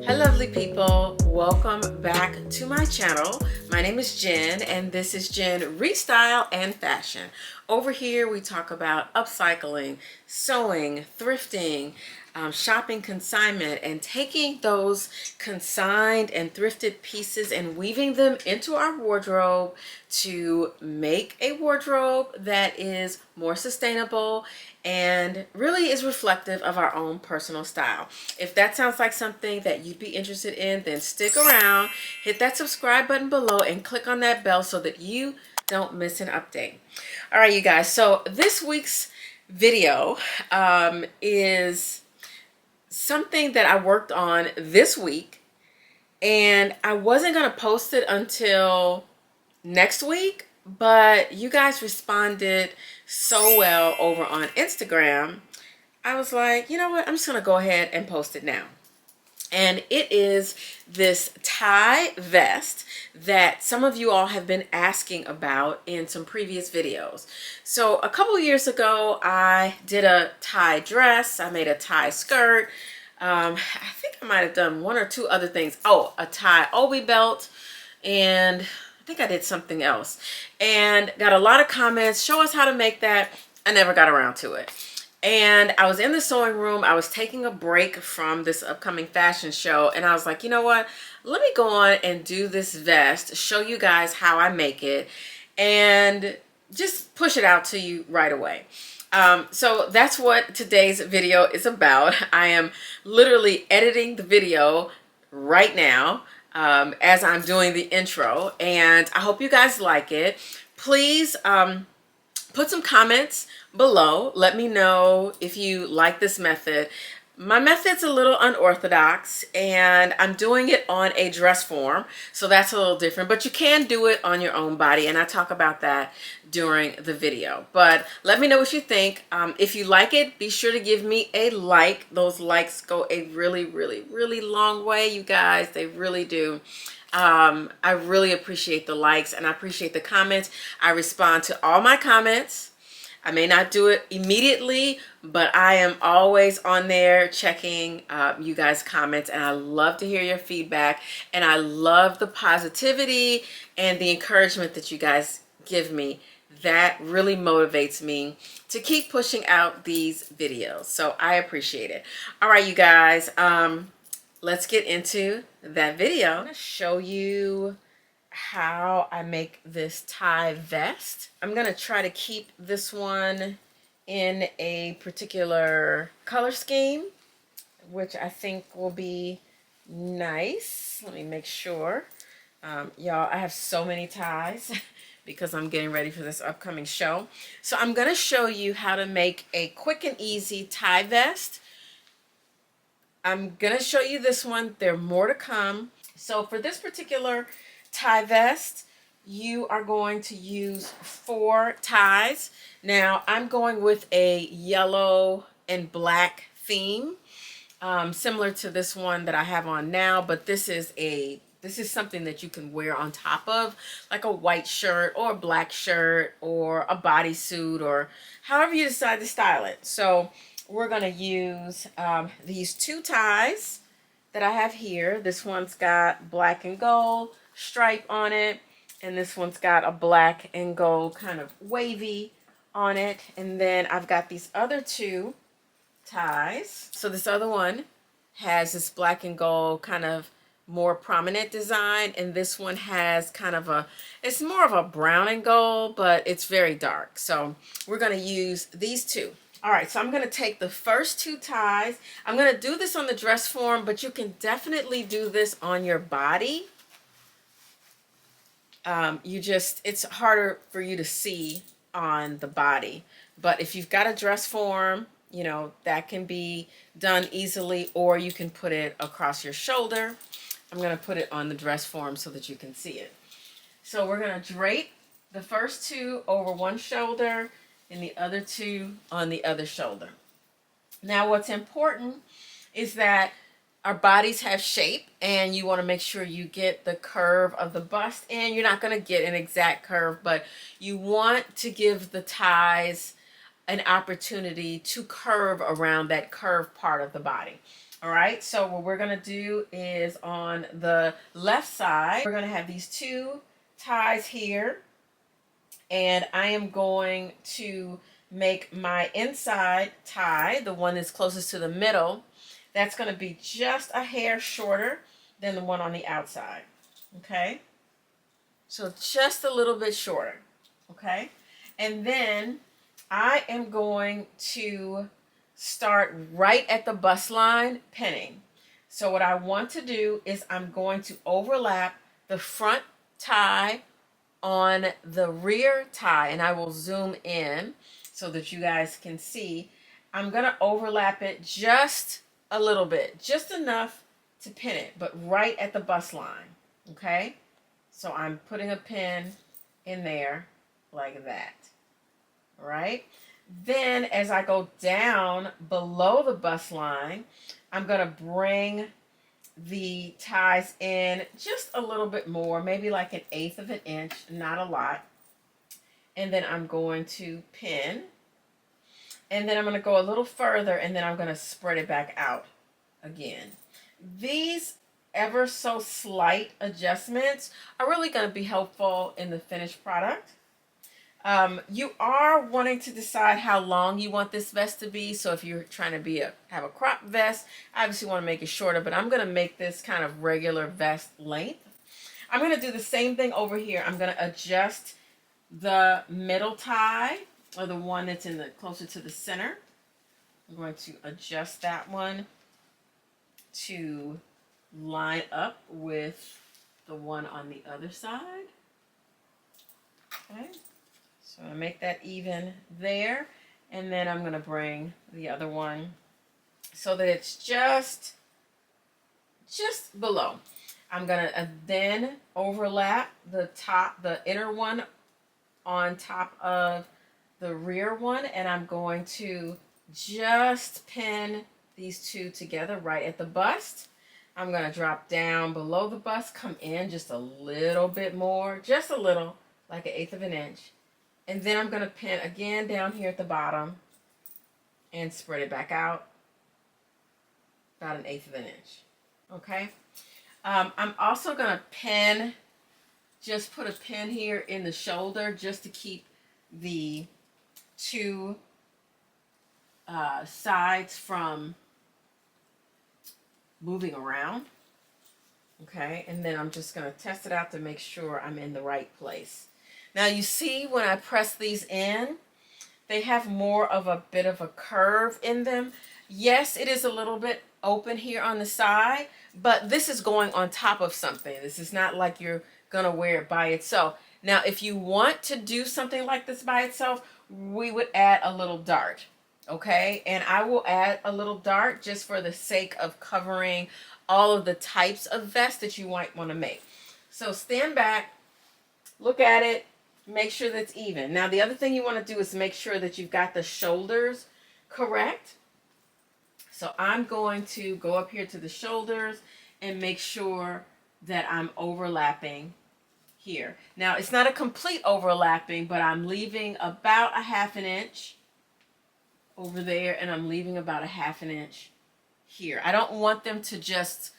Hi lovely people, welcome back to my channel. My name is Jen and this is Jen Restyle and Fashion. Over here we talk about upcycling, sewing, thrifting, shopping consignment, and taking those consigned and thrifted pieces and weaving them into our wardrobe to make a wardrobe that is more sustainable and really is reflective of our own personal style. If that sounds like something that you'd be interested in, then stick around, hit that subscribe button below and click on that bell so that you don't miss an update. All right, you guys, so this week's video is something that I worked on this week, and I wasn't gonna post it until next week, but you guys responded so well over on Instagram. I was like, you know what, I'm just gonna go ahead and post it now. And it is this tie vest that some of you all have been asking about in some previous videos. So a couple years ago, I did a tie dress. I made a tie skirt. I think I might have done one or two other things. Oh, a tie obi belt. And I think I did something else. And got a lot of comments. Show us how to make that. I never got around to it. And I was in the sewing room. I was taking a break from this upcoming fashion show. And I was like, you know what? Let me go on and do this vest, show you guys how I make it, and just push it out to you right away. So that's what today's video is about. I am literally editing the video right now as I'm doing the intro. And I hope you guys like it. Please put some comments below. Let me know if you like this method. My method's a little unorthodox and I'm doing it on a dress form, so that's a little different, but you can do it on your own body, and I talk about that during the video. But let me know what you think. If you like it, be sure to give me a like. Those likes go a really long way, you guys. They really do. I really appreciate the likes and I appreciate the comments. I respond to all my comments. I may not do it immediately, but I am always on there checking you guys' comments, and I love to hear your feedback, and I love the positivity and the encouragement that you guys give me. That really motivates me to keep pushing out these videos, so I appreciate it. All right, you guys, let's get into that video. I'm going to show you how I make this tie vest. I'm gonna try to keep this one in a particular color scheme, which I think will be nice. Let me make sure. Y'all, I have so many ties because I'm getting ready for this upcoming show. So I'm gonna show you how to make a quick and easy tie vest. I'm gonna show you this one. There are more to come. So for this particular tie vest, you are going to use 4 ties. Now I'm going with a yellow and black theme, similar to this one that I have on now, but this is something that you can wear on top of like a white shirt or a black shirt or a bodysuit, or however you decide to style it. So we're going to use these 2 ties that I have here. This one's got black and gold stripe on it, and this one's got a black and gold kind of wavy on it. And then I've got these other 2 ties. So this other one has this black and gold kind of more prominent design, and this one has kind of it's more of a brown and gold, but it's very dark. So we're going to use these 2. All right, so I'm going to take the first 2 ties. I'm going to do this on the dress form, but you can definitely do this on your body. It's harder for you to see on the body, but if you've got a dress form, you know, that can be done easily, or you can put it across your shoulder. I'm going to put it on the dress form so that you can see it. So we're going to drape the first 2 over one shoulder and the other 2 on the other shoulder. Now what's important is that our bodies have shape, and you want to make sure you get the curve of the bust, and you're not going to get an exact curve, but you want to give the ties an opportunity to curve around that curved part of the body. All right, so what we're gonna do is on the left side, we're gonna have these two ties here, and I am going to make my inside tie, the one that's closest to the middle, that's gonna be just a hair shorter than the one on the outside, okay? So just a little bit shorter, okay? And then I am going to start right at the bust line pinning. So what I want to do is I'm going to overlap the front tie on the rear tie, and I will zoom in so that you guys can see. I'm going to overlap it just a little bit, just enough to pin it, but right at the bust line, okay? So I'm putting a pin in there like that, all right? Then as I go down below the bust line, I'm going to bring the ties in just a little bit more, maybe like 1/8 of an inch, not a lot. And then I'm going to pin. And then I'm going to go a little further, and then I'm going to spread it back out again. These ever so slight adjustments are really going to be helpful in the finished product. You are wanting to decide how long you want this vest to be. So if you're trying to have a crop vest, obviously you want to make it shorter, but I'm going to make this kind of regular vest length. I'm going to do the same thing over here. I'm going to adjust the middle tie, or the one that's in the closer to the center. I'm going to adjust that one to line up with the one on the other side. Okay. So I'm going to make that even there, and then I'm going to bring the other one so that it's just below. I'm going to then overlap the inner one on top of the rear one, and I'm going to just pin these two together right at the bust. I'm going to drop down below the bust, come in just a little bit more, just a little, like 1/8 of an inch. And then I'm going to pin again down here at the bottom and spread it back out about 1/8 of an inch. Okay. I'm also going to pin, just put a pin here in the shoulder just to keep the two sides from moving around. Okay. And then I'm just going to test it out to make sure I'm in the right place. Now you see when I press these in, they have more of a bit of a curve in them. Yes, it is a little bit open here on the side, but this is going on top of something. This is not like you're going to wear it by itself. Now, if you want to do something like this by itself, we would add a little dart, okay? And I will add a little dart just for the sake of covering all of the types of vests that you might want to make. So stand back, look at it, make sure that's even. Now, the other thing you want to do is make sure that you've got the shoulders correct. So I'm going to go up here to the shoulders and make sure that I'm overlapping here. Now, it's not a complete overlapping, but I'm leaving about 1/2 an inch over there, and I'm leaving about 1/2 an inch here. I don't want them to just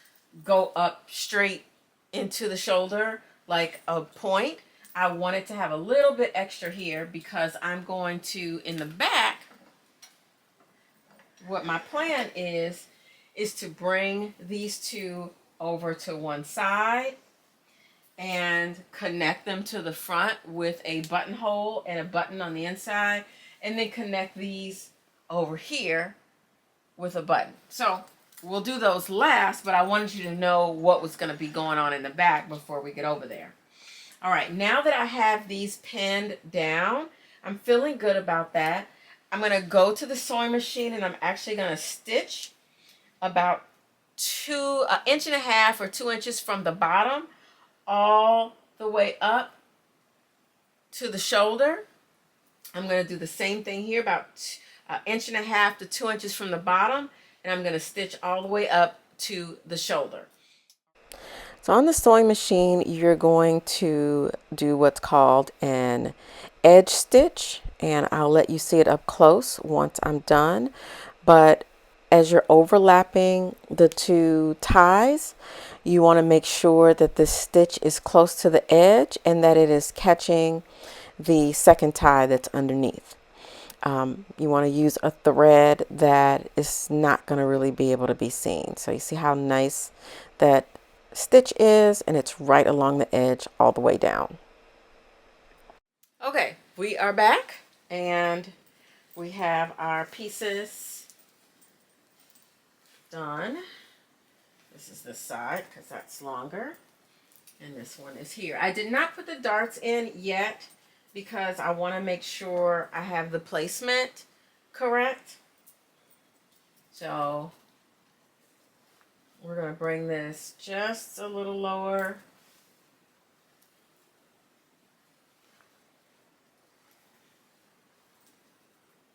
go up straight into the shoulder like a point. I want it to have a little bit extra here because I'm going to, in the back, what my plan is to bring these two over to one side and connect them to the front with a buttonhole and a button on the inside, and then connect these over here with a button. So we'll do those last, but I wanted you to know what was going to be going on in the back before we get over there. All right, now that I have these pinned down, I'm feeling good about that. I'm going to go to the sewing machine, and I'm actually going to stitch about 1.5 inches or 2 inches from the bottom all the way up to the shoulder. I'm going to do the same thing here, about 1.5 inches to 2 inches from the bottom, and I'm going to stitch all the way up to the shoulder. So on the sewing machine, you're going to do what's called an edge stitch, and I'll let you see it up close once I'm done. But as you're overlapping the two ties, you want to make sure that the stitch is close to the edge and that it is catching the second tie that's underneath. You want to use a thread that is not going to really be able to be seen. So you see how nice that stitch is, and it's right along the edge all the way down. Okay, we are back, and we have our pieces done. This is the side because that's longer, and this one is here. I did not put the darts in yet because I want to make sure I have the placement correct. So we're going to bring this just a little lower.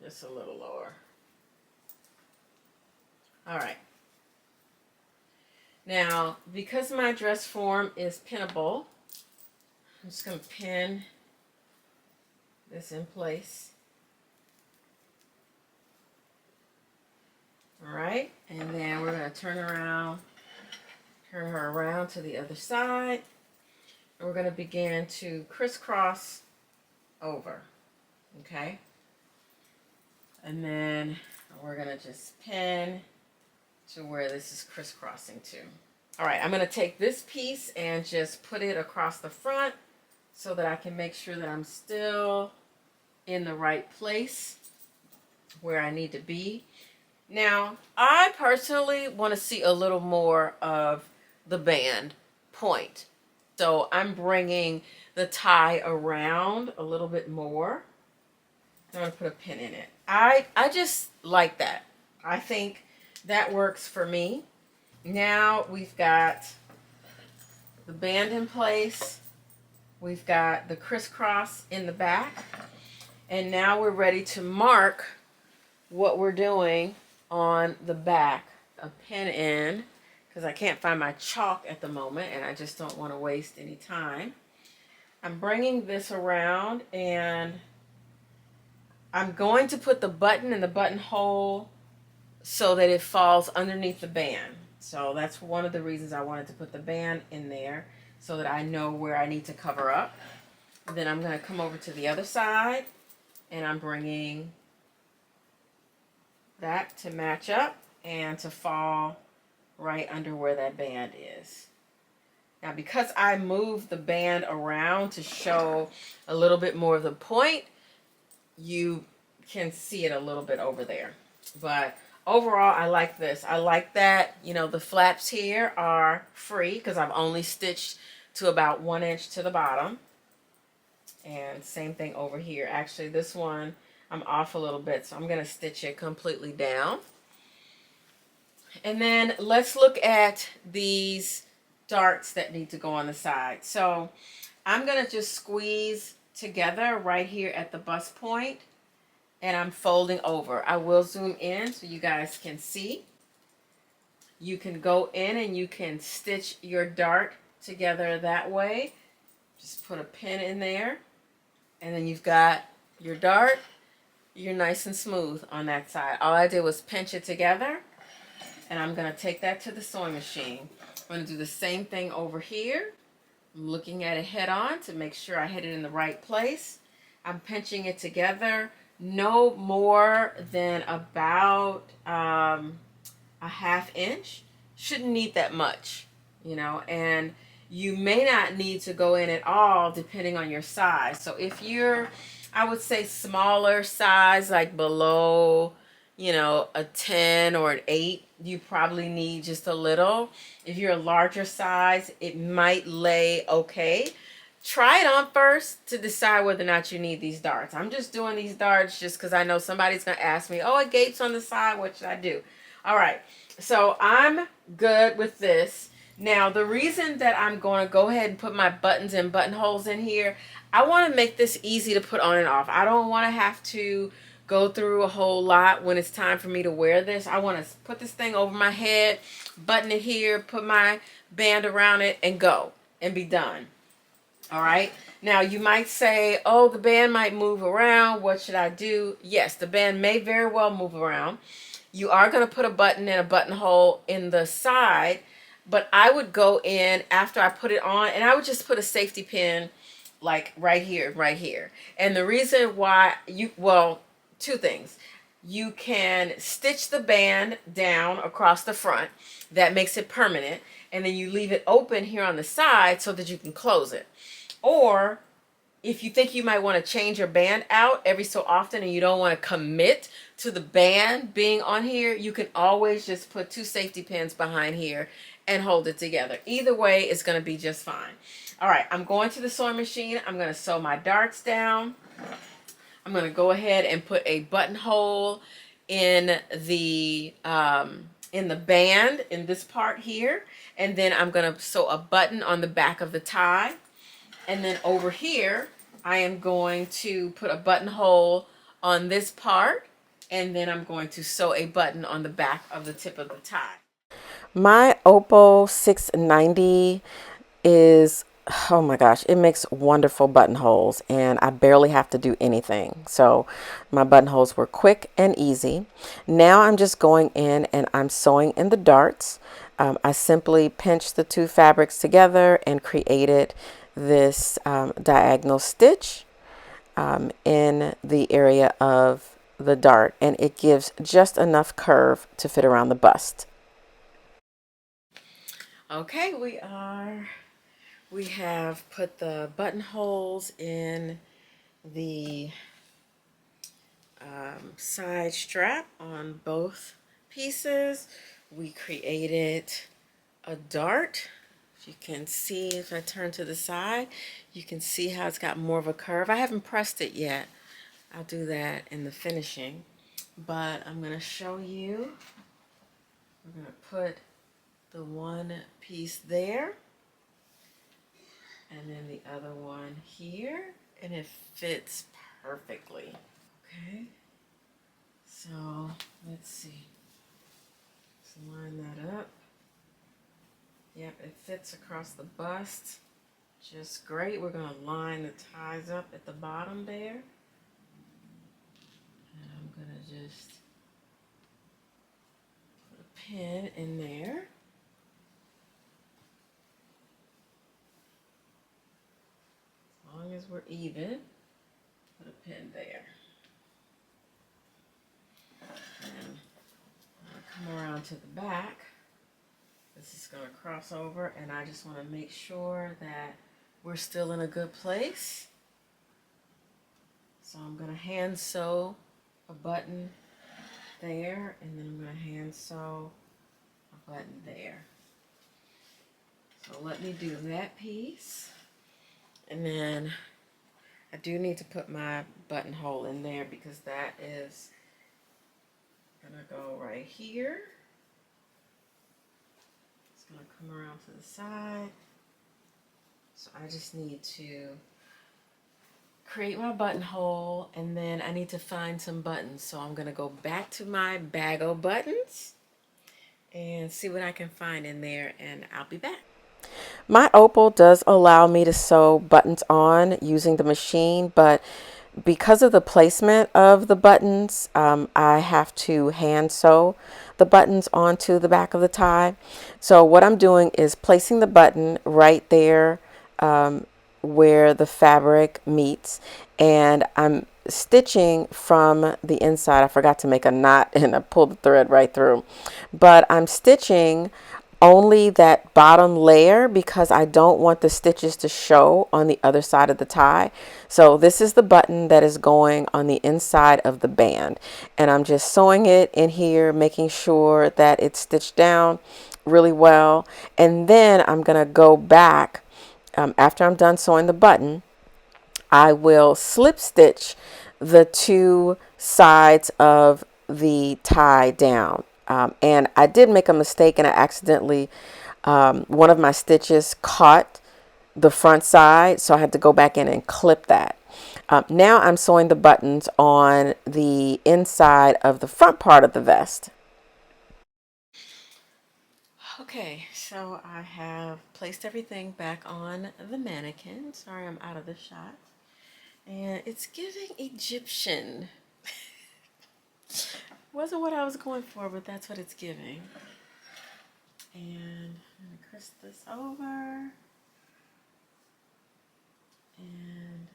Just a little lower. All right. Now, because my dress form is pinnable, I'm just going to pin this in place. All right, and then we're going to turn her around to the other side. And we're going to begin to crisscross over, okay? And then we're going to just pin to where this is crisscrossing to. All right, I'm going to take this piece and just put it across the front so that I can make sure that I'm still in the right place where I need to be. Now, I personally want to see a little more of the band point. So I'm bringing the tie around a little bit more. I'm going to put a pin in it. I just like that. I think that works for me. Now we've got the band in place. We've got the crisscross in the back. And now we're ready to mark what we're doing on the back. A pin in, because I can't find my chalk at the moment and I just don't want to waste any time. I'm bringing this around and I'm going to put the button in the buttonhole so that it falls underneath the band. So that's one of the reasons I wanted to put the band in there, so that I know where I need to cover up. Then I'm going to come over to the other side and I'm bringing that to match up and to fall right under where that band is. Now, because I moved the band around to show a little bit more of the point, you can see it a little bit over there. But overall, I like this. I like that, you know, the flaps here are free because I've only stitched to about 1 inch to the bottom. And same thing over here. Actually, this one, I'm off a little bit, so I'm going to stitch it completely down. And then let's look at these darts that need to go on the side. So I'm going to just squeeze together right here at the bust point, and I'm folding over. I will zoom in so you guys can see. You can go in and you can stitch your dart together that way. Just put a pin in there, and then you've got your dart. You're nice and smooth on that side. All I did was pinch it together, and I'm going to take that to the sewing machine. I'm going to do the same thing over here. I'm looking at it head on to make sure I hit it in the right place. I'm pinching it together no more than about a 1/2 inch. Shouldn't need that much, you know, and you may not need to go in at all depending on your size. So if you're, I would say, smaller size, like below, you know, a 10 or an 8, you probably need just a little. If you're a larger size, it might lay okay. Try it on first to decide whether or not you need these darts. I'm just doing these darts just because I know somebody's going to ask me, oh, it gapes on the side, what should I do? All right, so I'm good with this. Now, the reason that I'm going to go ahead and put my buttons and buttonholes in here, I want to make this easy to put on and off. I don't want to have to go through a whole lot when it's time for me to wear this. I want to put this thing over my head, button it here, put my band around it, and go and be done. All right. Now you might say, oh, the band might move around. What should I do? Yes, the band may very well move around. You are going to put a button and a buttonhole in the side, but I would go in after I put it on and I would just put a safety pin like right here, right here. And the reason why well, two things. You can stitch the band down across the front. That makes it permanent. And then you leave it open here on the side so that you can close it. Or if you think you might want to change your band out every so often and you don't want to commit to the band being on here, you can always just put two safety pins behind here and hold it together. Either way, it's going to be just fine. All right, I'm going to the sewing machine. I'm going to sew my darts down. I'm going to go ahead and put a buttonhole in the band in this part here. And then I'm going to sew a button on the back of the tie. And then over here, I am going to put a buttonhole on this part. And then I'm going to sew a button on the back of the tip of the tie. My Opal 690 is, oh my gosh, it makes wonderful buttonholes and I barely have to do anything. So my buttonholes were quick and easy. Now I'm just going in and I'm sewing in the darts. I simply pinched the two fabrics together and created this diagonal stitch in the area of the dart, and it gives just enough curve to fit around the bust. Okay, we have put the buttonholes in the side strap on both pieces. We created a dart. If you can see, if I turn to the side, you can see how it's got more of a curve. I haven't pressed it yet. I'll do that in the finishing, but I'm going to show you. We're going to put the one piece there and then the other one here, and it fits perfectly. Okay, so let's see. Let's line that up. Yep, it fits across the bust just great. We're going to line the ties up at the bottom there. And I'm going to just put a pin in there. As long as we're even, put a pin there. And I'll come around to the back. This is going to cross over, and I just want to make sure that we're still in a good place. So I'm going to hand sew a button there, and then I'm going to hand sew a button there. So let me do that piece. And then I do need to put my buttonhole in there because that is going to go right here. It's going to come around to the side. So I just need to create my buttonhole, and then I need to find some buttons. So I'm going to go back to my bag of buttons and see what I can find in there, and I'll be back. My Opal does allow me to sew buttons on using the machine, but because of the placement of the buttons, I have to hand sew the buttons onto the back of the tie. So what I'm doing is placing the button right there where the fabric meets, and I'm stitching from the inside. I forgot to make a knot and I pulled the thread right through, but I'm stitching only that bottom layer because I don't want the stitches to show on the other side of the tie. So this is the button that is going on the inside of the band, and I'm just sewing it in here, making sure that it's stitched down really well. And then I'm gonna go back after I'm done sewing the button. I will slip stitch the two sides of the tie down. And I did make a mistake, and I accidentally, one of my stitches caught the front side, so I had to go back in and clip that. Now I'm sewing the buttons on the inside of the front part of the vest. Okay, so I have placed everything back on the mannequin. Sorry, I'm out of the shot. And it's giving Egyptian. Wasn't what I was going for, but that's what it's giving. And I'm gonna crisp this over. And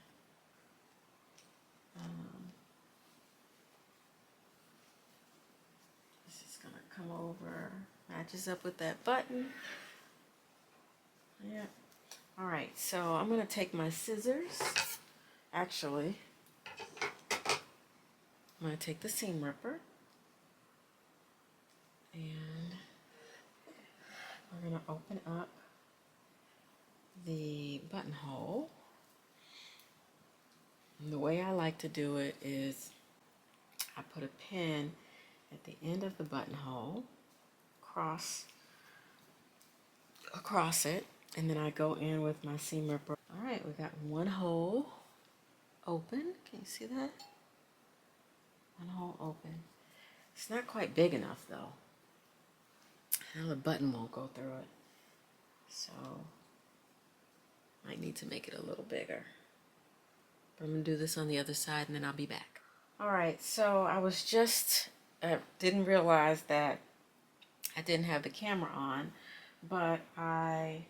this is gonna come over, matches up with that button. Yeah. All right, so I'm gonna take my scissors. Actually, I'm gonna take the seam ripper and we're gonna open up the buttonhole. And the way I like to do it is I put a pin at the end of the buttonhole, across it, and then I go in with my seam ripper. All right, we got one hole open. Can you see that? One hole open. It's not quite big enough though. Now the button won't go through it. So might need to make it a little bigger. But I'm gonna do this on the other side and then I'll be back. All right, so I was just, didn't realize that I didn't have the camera on, but I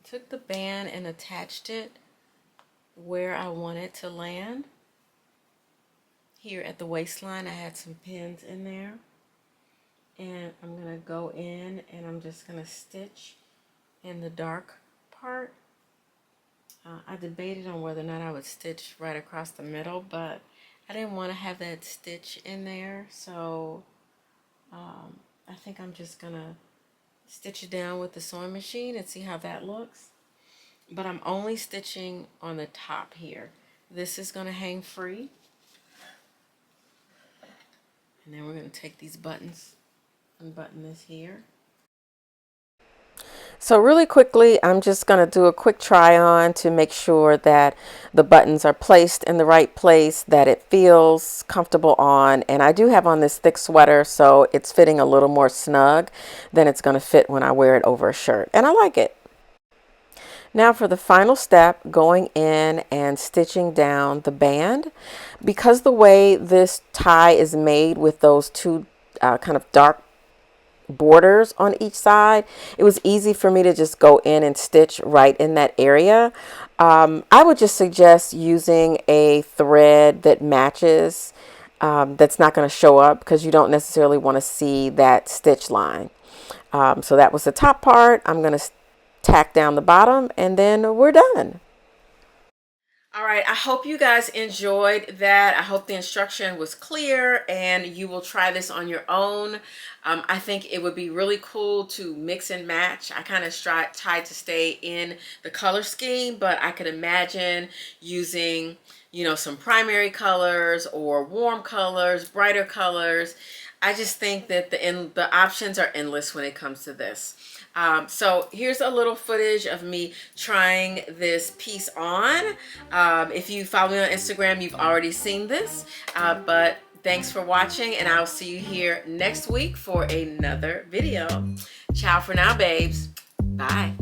took the band and attached it where I wanted to land. Here at the waistline, I had some pins in there. And I'm gonna go in and I'm just gonna stitch in the dark part. I debated on whether or not I would stitch right across the middle, but I didn't want to have that stitch in there, so I think I'm just gonna stitch it down with the sewing machine and see how that looks. But I'm only stitching on the top here. This is gonna hang free. And then we're gonna take these buttons, unbutton this here. So really quickly, I'm just going to do a quick try on to make sure that the buttons are placed in the right place, that it feels comfortable on. And I do have on this thick sweater, so it's fitting a little more snug than it's going to fit when I wear it over a shirt. And I like it. Now for the final step, going in and stitching down the band. Because the way this tie is made with those two kind of dark borders on each side, it was easy for me to just go in and stitch right in that area. I would just suggest using a thread that matches, that's not going to show up because you don't necessarily want to see that stitch line. So that was the top part. I'm going to tack down the bottom and then we're done. All right, I hope you guys enjoyed that. I hope the instruction was clear and you will try this on your own. I think it would be really cool to mix and match. I kind of tried to stay in the color scheme, but I could imagine using, you know, some primary colors or warm colors, brighter colors. I just think that the options are endless when it comes to this. So here's a little footage of me trying this piece on. If you follow me on Instagram, you've already seen this, but thanks for watching and I'll see you here next week for another video. Ciao for now, babes. Bye.